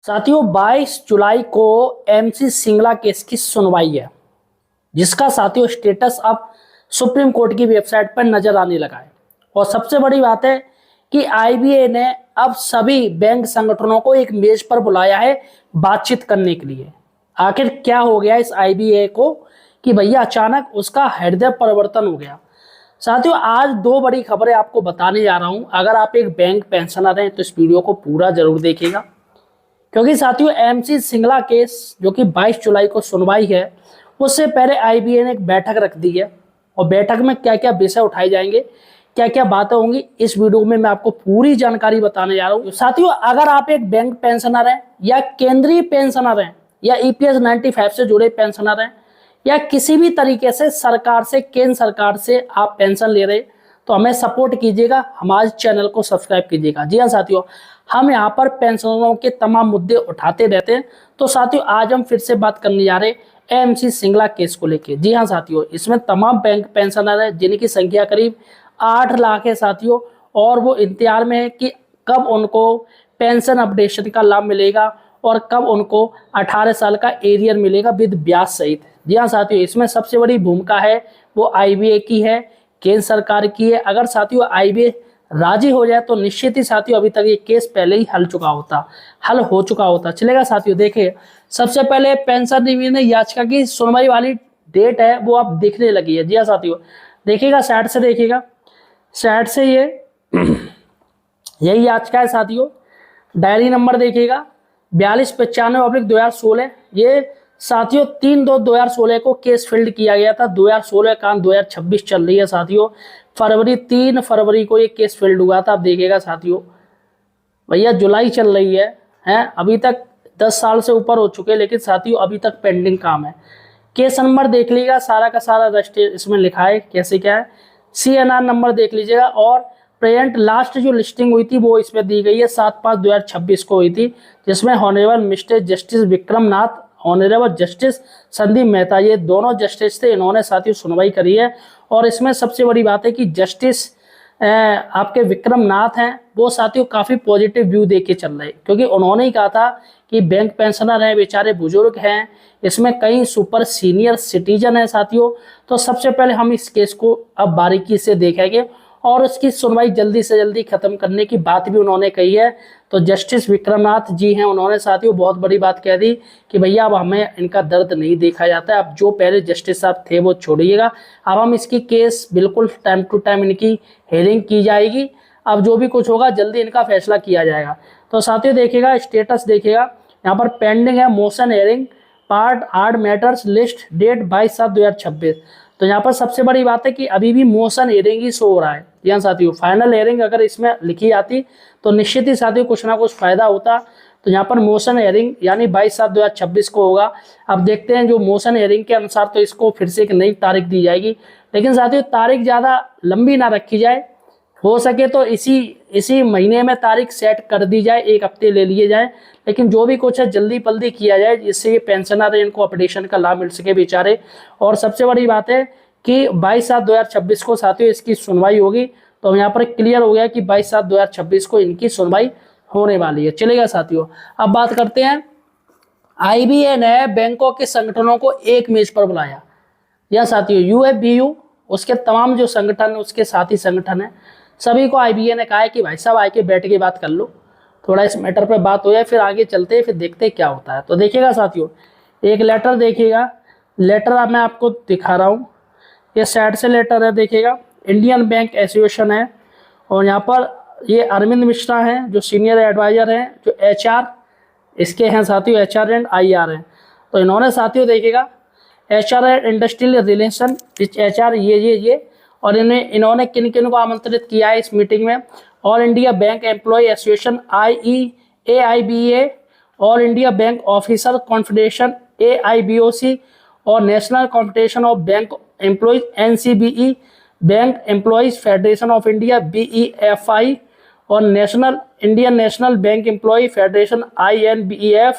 साथियों 22 जुलाई को MC Singla case की सुनवाई है, जिसका साथियों स्टेटस अब सुप्रीम कोर्ट की वेबसाइट पर नजर आने लगा है। और सबसे बड़ी बात है कि आईबीए ने अब सभी बैंक संगठनों को एक मेज पर बुलाया है बातचीत करने के लिए। आखिर क्या हो गया इस आईबीए को कि भैया अचानक उसका हृदय परिवर्तन हो गया। साथियों आज दो बड़ी खबरें आपको बताने जा रहा हूं। अगर आप एक बैंक पेंशनर हैं तो इस वीडियो को पूरा जरूर देखिएगा, क्योंकि साथियों एमसी सिंगला केस जो कि 22 जुलाई को सुनवाई है, उससे पहले आईबीए ने एक बैठक रख दी है। और बैठक में क्या क्या विषय उठाए जाएंगे, क्या क्या बातें होंगी, इस वीडियो में मैं आपको पूरी जानकारी बताने जा रहा हूँ। साथियों अगर आप एक बैंक पेंशनर हैं या केंद्रीय पेंशनर हैं या ईपीएस 95 से जुड़े पेंशनर हैं या किसी भी तरीके से सरकार से, केंद्र सरकार से आप पेंशन ले रहे, तो हमें सपोर्ट कीजिएगा, हमारे चैनल को सब्सक्राइब कीजिएगा। जी हाँ साथियों, हम यहाँ पर पेंशनरों के तमाम मुद्दे उठाते रहते हैं। तो साथियों आज हम फिर से बात करने जा रहे हैं एमसी सिंगला केस को लेके। जी हाँ साथियों, इसमें तमाम बैंक पेंशनर हैं जिनकी संख्या करीब 8 लाख है साथियों, और वो इंतजार में है कि कब उनको पेंशन अपडेशन का लाभ मिलेगा और कब उनको 18 साल का एरियर मिलेगा विद ब्याज सहित। जी हाँ साथियों, इसमें सबसे बड़ी भूमिका है वो आईबीए की है, केंद्र सरकार की है। अगर साथियों आईबीए राजी हो जाए तो निश्चित ही साथियों अभी तक ये केस पहले ही हल हो चुका होता। चलेगा साथियों, देखिए सबसे पहले पेंशन निविदा याचिका की सुनवाई वाली डेट है वो अब दिखने लगी है। जी हाँ साथियों, देखिएगा साइड से, देखिएगा साइड से ये यही याचिका है साथियों। डायरी नंबर देखिएगा 4295/2016। ये साथियों 3/2/2016 को केस फील्ड किया गया था। 2016 का 2026 चल रही है साथियों। 3 फरवरी को ये केस फील्ड हुआ था। अब देखिएगा साथियों, भैया जुलाई चल रही है अभी तक 10 साल से ऊपर हो चुके हैं, लेकिन साथियों अभी तक पेंडिंग काम है। केस नंबर देख लीजिएगा, सारा का सारा रजिस्टर इसमें लिखा है कैसे क्या है। सीएनआर नंबर देख लीजिएगा, और प्रेजेंट लास्ट जो लिस्टिंग हुई थी वो इसमें दी गई है 7/5/2026 को हुई थी, जिसमें हॉनरेबल मिस्टर जस्टिस विक्रम नाथ, ऑनरेबल जस्टिस संदीप मेहता, ये दोनों जस्टिस थे, इन्होंने साथियों सुनवाई करी है। और इसमें सबसे बड़ी बात है कि जस्टिस आपके विक्रम नाथ हैं, वो साथियों काफ़ी पॉजिटिव व्यू दे के चल रहे, क्योंकि उन्होंने ही कहा था कि बैंक पेंशनर हैं, बेचारे बुजुर्ग हैं, इसमें कई सुपर सीनियर सिटीजन हैं साथियों। तो सबसे पहले हम इस केस को अब बारीकी से देखेंगे और उसकी सुनवाई जल्दी से जल्दी खत्म करने की बात भी उन्होंने कही है। तो जस्टिस विक्रमनाथ जी हैं, उन्होंने साथियों बहुत बड़ी बात कह दी कि भैया अब हमें इनका दर्द नहीं देखा जाता है, अब जो पहले जस्टिस साहब थे वो छोड़िएगा, अब हम इसकी केस बिल्कुल टाइम टू टाइम इनकी हेयरिंग की जाएगी, अब जो भी कुछ होगा जल्दी इनका फैसला किया जाएगा। तो साथियों देखिएगा स्टेटस, देखिएगा यहाँ पर पेंडिंग है motion hearing part 8 matters list date 22/7/2026। तो यहाँ पर सबसे बड़ी बात है कि अभी भी मोशन हेयरिंग ही शो हो रहा है। यहाँ साथियों फाइनल हेयरिंग अगर इसमें लिखी जाती तो निश्चित ही साथियों कुछ ना कुछ फायदा होता। तो यहाँ पर मोशन हेयरिंग यानी 22/7/2026 को होगा। अब देखते हैं जो मोशन हेयरिंग के अनुसार तो इसको फिर से एक नई तारीख दी जाएगी, लेकिन साथियों तारीख ज़्यादा लंबी ना रखी जाए, हो सके तो इसी महीने में तारीख सेट कर दी जाए, 1 हफ्ते ले लिए जाए, लेकिन जो भी कुछ है जल्दी पल्दी किया जाए, जिससे ये पेंशनर है इनको अपडेशन का लाभ मिल सके बेचारे। और सबसे बड़ी बात है कि 22/7/2026 को साथियों इसकी सुनवाई होगी। तो यहाँ पर क्लियर हो गया कि 22/7/2026 को इनकी सुनवाई होने वाली है। चलेगा साथियों, अब बात करते हैं आईबीए ने बैंकों के संगठनों को एक मेज पर बुलाया। यह साथियों यूएफबीयू उसके तमाम जो संगठन, उसके साथी संगठन है, सभी को आईबीए ने कहा है कि भाई साहब आके बैठ के बात कर लो, थोड़ा इस मैटर पर बात हो जाए, फिर आगे चलते हैं, फिर देखते हैं क्या होता है। तो देखिएगा साथियों एक लेटर देखिएगा, लेटर मैं आपको दिखा रहा हूँ, ये साइड से लेटर है, देखिएगा इंडियन बैंक एसोसिएशन है, और यहाँ पर ये अरविंद मिश्रा हैं जो सीनियर एडवाइजर हैं, जो एचआर इसके हैं साथियों, एचआर एंड आईआर हैं। तो इन्होंने साथियों देखिएगा HR and industrial relation HR ये और इन्होंने किन किन को आमंत्रित किया है इस मीटिंग में। All India Bank Employee Association AIBA, All India Bank Officer Confederation AIBOC, और National Confederation of Bank Employees NCBE, Bank Employees Federation of India BEFI, और Indian National Bank Employee Federation INBEF,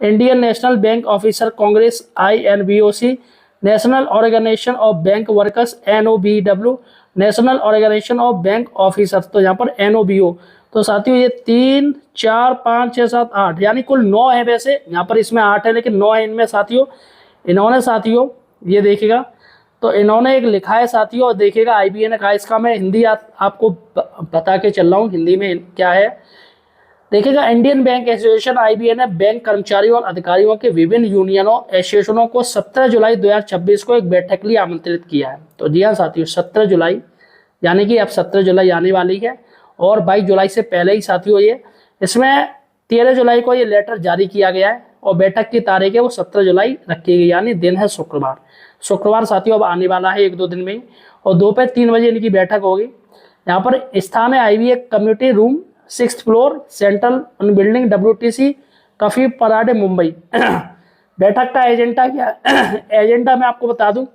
Indian National Bank Officer Congress INBOC, National Organisation of Bank Workers NOBW, National Organisation of Bank Officers, तो यहाँ पर NOBO। तो साथियों ये 3 4 5 6 7 8 यानी कुल 9 है। वैसे यहाँ पर इसमें 8 है लेकिन 9 है इनमें साथियों। इन्होंने साथियों ये देखिएगा, तो इन्होंने एक लिखा है साथियों, और देखिएगा IBA का, इसका मैं हिंदी आपको बता के चल रहा हूँ हिंदी में क्या है। देखिएगा, इंडियन बैंक एसोसिएशन IBA ने बैंक कर्मचारियों और अधिकारियों के विभिन्न यूनियनों एसोसिएशनों को 17 जुलाई 2026 को एक बैठक के लिए आमंत्रित किया है। तो जी हाँ साथियों, 17 जुलाई यानी कि अब 17 जुलाई आने वाली है, और 22 जुलाई से पहले ही साथियों ये, इसमें 13 जुलाई को ये लेटर जारी किया गया है, और बैठक की तारीख है वो 17 जुलाई रखी गई, यानी दिन है शुक्रवार साथियों, अब आने वाला है 1-2 दिन में ही, और दोपहर 3 बजे इनकी बैठक होगी। यहाँ पर स्थान है IBA community room 6th floor, central building, WTC Cuffe Parade, Mumbai. बैठक का एजेंडा क्या है? एजेंडा मैं आपको बता दूं,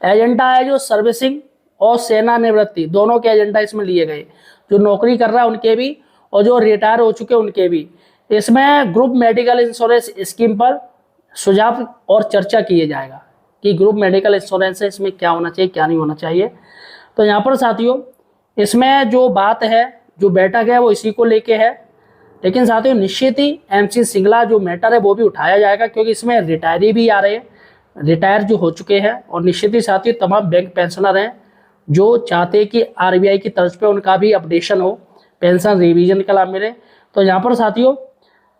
एजेंडा है जो सर्विसिंग और सेवानिवृत्ति दोनों के एजेंडा इसमें लिए गए, जो नौकरी कर रहा है उनके भी और जो रिटायर हो चुके उनके भी। इसमें ग्रुप मेडिकल इंश्योरेंस स्कीम पर सुझाव और चर्चा किए जाएगा कि ग्रुप मेडिकल इंश्योरेंस है, इसमें क्या होना चाहिए क्या नहीं होना चाहिए। तो यहाँ पर साथियों इसमें जो बात है, जो बैठक है वो इसी को लेके है, लेकिन साथियों निश्चित ही MC सिंगला जो मैटर है वो भी उठाया जाएगा, क्योंकि इसमें रिटायरी भी आ रहे हैं, रिटायर जो हो चुके हैं, और निश्चित ही साथियों तमाम बैंक पेंशनर हैं जो चाहते हैं कि RBI की तर्ज पे उनका भी अपडेशन हो, पेंशन रिवीजन का लाभ मिले। तो यहाँ पर साथियों,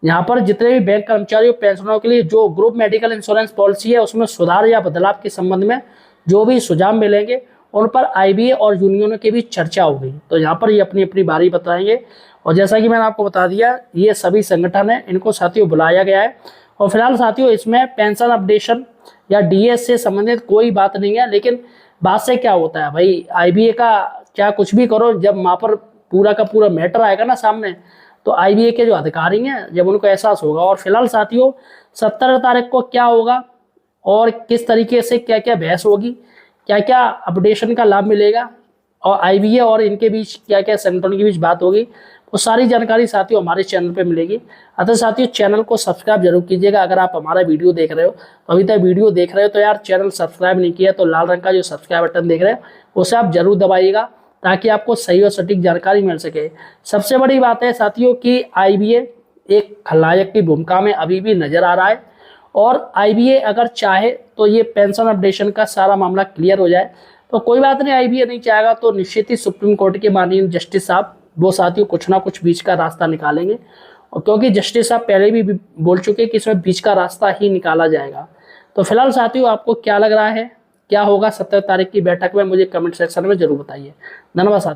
यहाँ पर जितने भी बैंक कर्मचारियों पेंशनरों के लिए जो ग्रुप मेडिकल इंश्योरेंस पॉलिसी है उसमें सुधार या बदलाव के संबंध में जो भी सुझाव मिलेंगे उन पर IBA और यूनियनों के बीच चर्चा होगी। तो यहाँ पर ये अपनी अपनी बारी बताएंगे, और जैसा कि मैंने आपको बता दिया ये सभी संगठन है, इनको साथियों बुलाया गया है। और फिलहाल साथियों इसमें पेंशन अपडेशन या DS से संबंधित कोई बात नहीं है, लेकिन बात से क्या होता है भाई, IBA का क्या कुछ भी करो, जब वहाँ पर पूरा का पूरा मैटर आएगा ना सामने, तो IBA के जो अधिकारी हैं जब उनको एहसास होगा। और फिलहाल साथियों 17 तारीख को क्या होगा और किस तरीके से क्या क्या बहस होगी, क्या क्या अपडेशन का लाभ मिलेगा, और IBA और इनके बीच क्या क्या संगठनों के बीच बात होगी, वो सारी जानकारी साथियों हमारे चैनल पे मिलेगी। अतः साथियों चैनल को सब्सक्राइब जरूर कीजिएगा। अगर आप हमारा वीडियो देख रहे हो तो अभी तक वीडियो देख रहे हो तो यार चैनल सब्सक्राइब नहीं किया तो लाल रंग का जो सब्सक्राइब बटन देख रहे हो उसे आप जरूर दबाइएगा, ताकि आपको सही और सटीक जानकारी मिल सके। सबसे बड़ी बात है साथियों कि IBA एक खलनायक की भूमिका में अभी भी नजर आ रहा है, और IBA अगर चाहे तो ये पेंशन अपडेशन का सारा मामला क्लियर हो जाए। तो कोई बात नहीं, IBA नहीं चाहेगा तो निश्चित ही सुप्रीम कोर्ट के माननीय जस्टिस साहब वो साथियों कुछ ना कुछ बीच का रास्ता निकालेंगे, और क्योंकि जस्टिस साहब पहले भी बोल चुके कि इसमें बीच का रास्ता ही निकाला जाएगा। तो फिलहाल साथियों आपको क्या लग रहा है, क्या होगा 17 तारीख की बैठक में, मुझे कमेंट सेक्शन में जरूर बताइए। धन्यवाद साथियों।